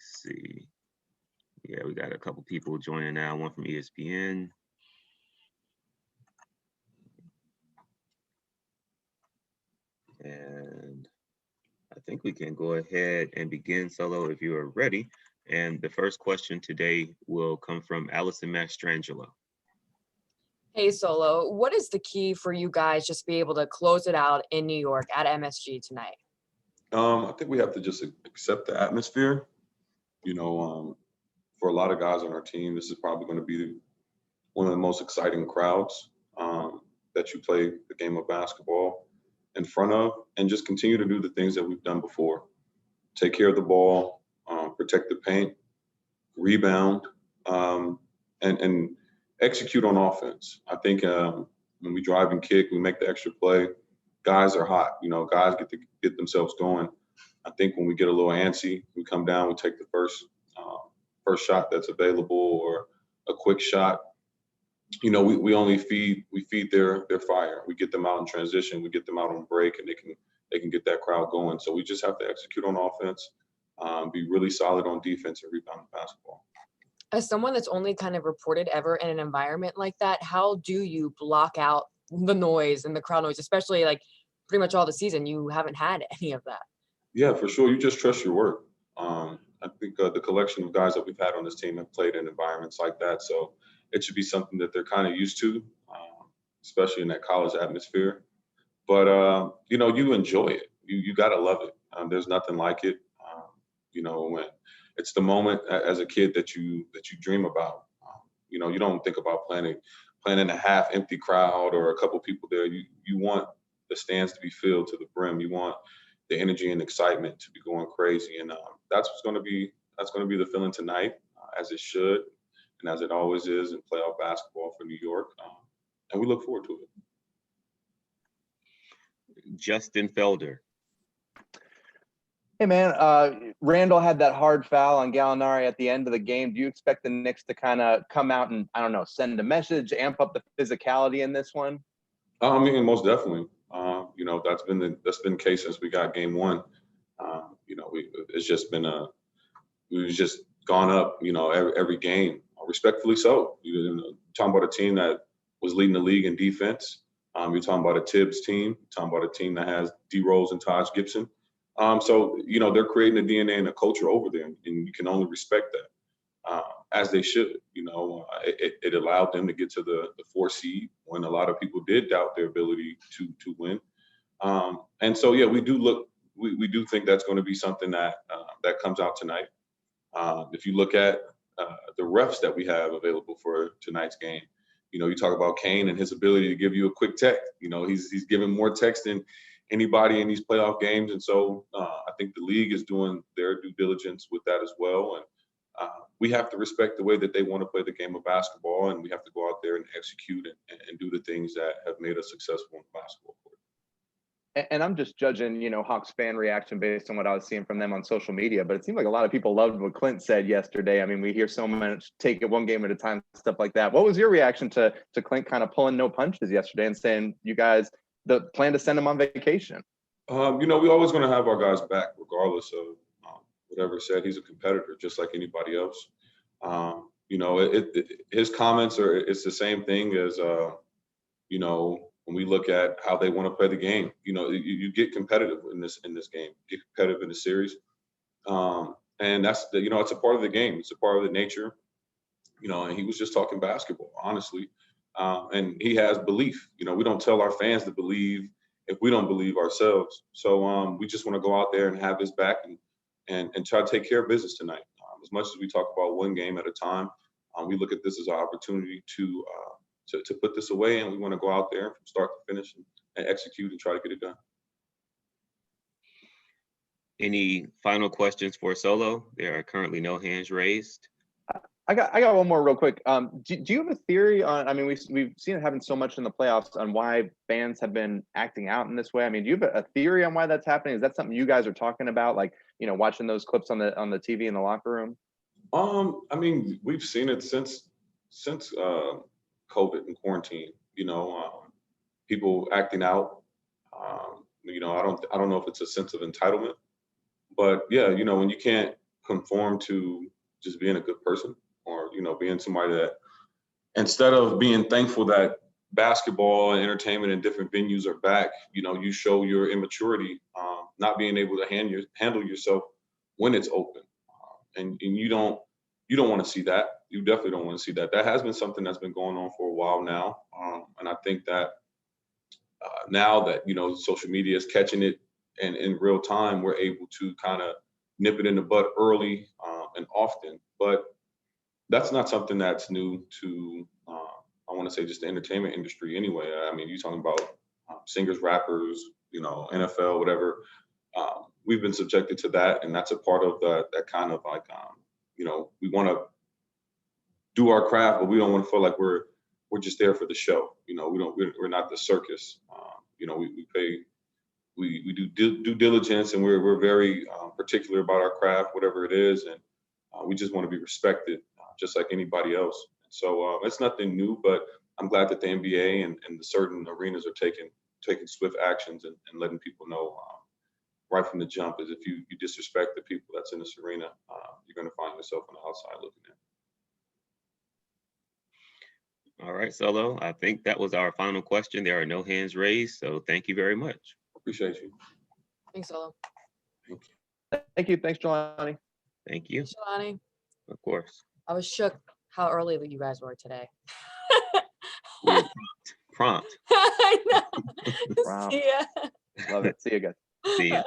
see. Yeah, we got a couple people joining now, one from ESPN. And I think we can go ahead and begin, Solo, if you are ready. And the first question today will come from Allison Mastrangelo. Hey, Solo, what is the key for you guys just be able to close it out in New York at MSG tonight? I think we have to just accept the atmosphere. For a lot of guys on our team, this is probably going to be one of the most exciting crowds that you play the game of basketball in front of, and just continue to do the things that we've done before. Take care of the ball, protect the paint, rebound, and execute on offense. I think when we drive and kick, we make the extra play. Guys are hot. Guys get themselves going. I think when we get a little antsy, we come down, we take the first shot that's available or a quick shot. We only feed their fire. We get them out in transition, we get them out on break, and they can get that crowd going. So we just have to execute on offense, be really solid on defense, and rebound the basketball. As someone that's only kind of reported ever in an environment like that, how do you block out the noise and the crowd noise, especially like pretty much all the season? You haven't had any of that. Yeah, for sure. You just trust your work. I think the collection of guys that we've had on this team have played in environments like that. So it should be something that they're kind of used to, especially in that college atmosphere. But, you enjoy it. You got to love it. There's nothing like it. When it's the moment as a kid that you dream about. You don't think about playing in a half empty crowd or a couple people there. You want the stands to be filled to the brim. You want the energy and excitement to be going crazy, and that's going to be the feeling tonight, as it should, and as it always is in playoff basketball for New York, and we look forward to it. Justin Felder. Hey, man, Randall had that hard foul on Gallinari at the end of the game. Do you expect the Knicks to kind of come out and, I don't know, send a message, amp up the physicality in this one? Most definitely. That's been the case since we got game one. It's just been we've just gone up, every game, respectfully so. Talking about a team that was leading the league in defense. You're talking about a Tibbs team. You're talking about a team that has D Rose and Taj Gibson. So they're creating a DNA and a culture over there, and you can only respect that, as they should. It allowed them to get to the 4 seed when a lot of people did doubt their ability to win. And so, yeah, we do think that's going to be something that comes out tonight. If you look at the refs that we have available for tonight's game, you talk about Kane and his ability to give you a quick text. He's giving more text than anybody in these playoff games. And so I think the league is doing their due diligence with that as well. And we have to respect the way that they want to play the game of basketball, and we have to go out there and execute and do the things that have made us successful in the basketball court. And I'm just judging, Hawks fan reaction based on what I was seeing from them on social media. But it seemed like a lot of people loved what Clint said yesterday. I mean, we hear so much take it one game at a time, stuff like that. What was your reaction to Clint kind of pulling no punches yesterday and saying you guys the plan to send him on vacation? We're always going to have our guys back regardless of whatever said. He's a competitor just like anybody else. His comments it's the same thing as, when we look at how they want to play the game. You get competitive in this game, get competitive in the series. And that's it's a part of the game. It's a part of the nature, and he was just talking basketball, honestly. And he has belief. We don't tell our fans to believe if we don't believe ourselves. So we just want to go out there and have his back and try to take care of business tonight. As much as we talk about one game at a time, we look at this as an opportunity to put this away, and we want to go out there from start to finish and execute and try to get it done. Any final questions for Solo? There are currently no hands raised. I got one more real quick. Do you have a theory on? I mean, we've seen it happen so much in the playoffs on why fans have been acting out in this way. I mean, do you have a theory on why that's happening? Is that something you guys are talking about, like watching those clips on the TV in the locker room? I mean, we've seen it since COVID and quarantine. People acting out. I don't know if it's a sense of entitlement, but yeah, when you can't conform to just being a good person, or, you know, being somebody that, instead of being thankful that basketball and entertainment and different venues are back, you know, you show your immaturity, not being able to handle yourself when it's open. And you don't want to see that. You definitely don't want to see that. That has been something that's been going on for a while now. And I think that now that, you know, social media is catching it, and in real time, we're able to kind of nip it in the bud early and often. But that's not something that's new to, I want to say, just the entertainment industry anyway. I mean, you're talking about singers, rappers, you know, NFL, whatever. We've been subjected to that, and that's a part of that kind of like, you know, we want to do our craft, but we don't want to feel like we're just there for the show. You know, we're not the circus. You know, we do due diligence, and we're very particular about our craft, whatever it is, and we just want to be respected, just like anybody else. So it's nothing new, but I'm glad that the NBA and the certain arenas are taking swift actions and letting people know right from the jump is, if you disrespect the people that's in this arena, you're going to find yourself on the outside looking in. All right, Solo, I think that was our final question. There are no hands raised, so thank you very much. Appreciate you. Thanks, Solo. Thank you. Thank you. Thanks, Jelani. Thank you. Jelani. Of course. I was shook how early you guys were today. We were prompt. I know. Wow. See ya. Love it. See you guys. See ya.